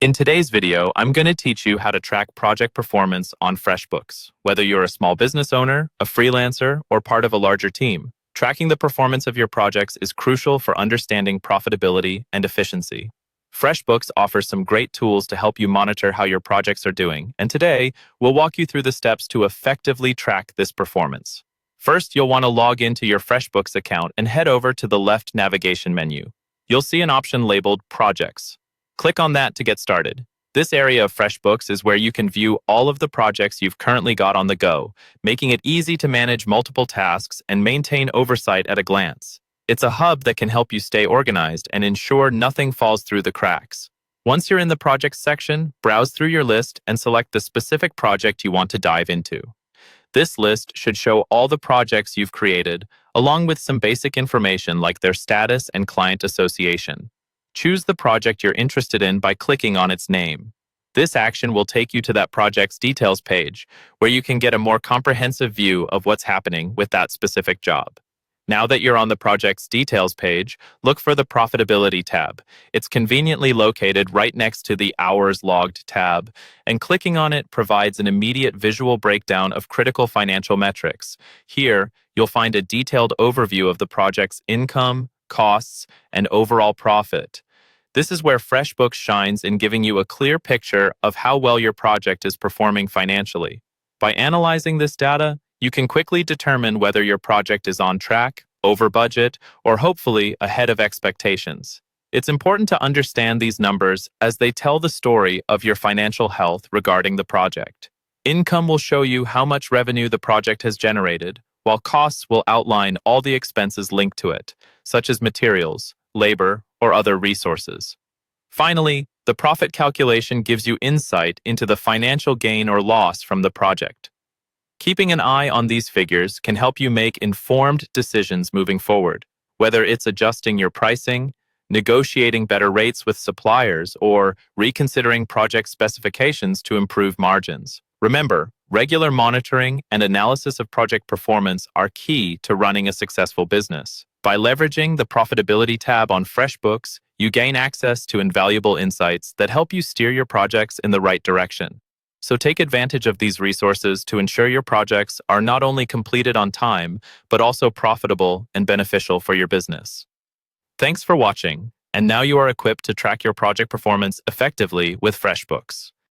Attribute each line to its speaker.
Speaker 1: In today's video, I'm going to teach you how to track project performance on Freshbooks. Whether you're a small business owner, a freelancer, or part of a larger team, tracking the performance of your projects is crucial for understanding profitability and efficiency. Freshbooks offers some great tools to help you monitor how your projects are doing, and today, we'll walk you through the steps to effectively track this performance. First, you'll want to log into your Freshbooks account and head over to the left navigation menu. You'll see an option labeled Projects. Click on that to get started. This area of Freshbooks is where you can view all of the projects you've currently got on the go, making it easy to manage multiple tasks and maintain oversight at a glance. It's a hub that can help you stay organized and ensure nothing falls through the cracks. Once you're in the Projects section, browse through your list and select the specific project you want to dive into. This list should show all the projects you've created, along with some basic information like their status and client association. Choose the project you're interested in by clicking on its name. This action will take you to that project's details page, where you can get a more comprehensive view of what's happening with that specific job. Now that you're on the project's details page, look for the Profitability tab. It's conveniently located right next to the Hours Logged tab, and clicking on it provides an immediate visual breakdown of critical financial metrics. Here, you'll find a detailed overview of the project's income, costs, and overall profit. This is where Freshbooks shines in giving you a clear picture of how well your project is performing financially. By analyzing this data, you can quickly determine whether your project is on track, over budget, or hopefully ahead of expectations. It's important to understand these numbers as they tell the story of your financial health regarding the project. Income will show you how much revenue the project has generated, while costs will outline all the expenses linked to it, such as materials, labor, or other resources. Finally, the profit calculation gives you insight into the financial gain or loss from the project. Keeping an eye on these figures can help you make informed decisions moving forward, whether it's adjusting your pricing, negotiating better rates with suppliers, or reconsidering project specifications to improve margins. Remember, regular monitoring and analysis of project performance are key to running a successful business. By leveraging the Profitability tab on Freshbooks, you gain access to invaluable insights that help you steer your projects in the right direction. So take advantage of these resources to ensure your projects are not only completed on time, but also profitable and beneficial for your business. Thanks for watching, and now you are equipped to track your project performance effectively with Freshbooks.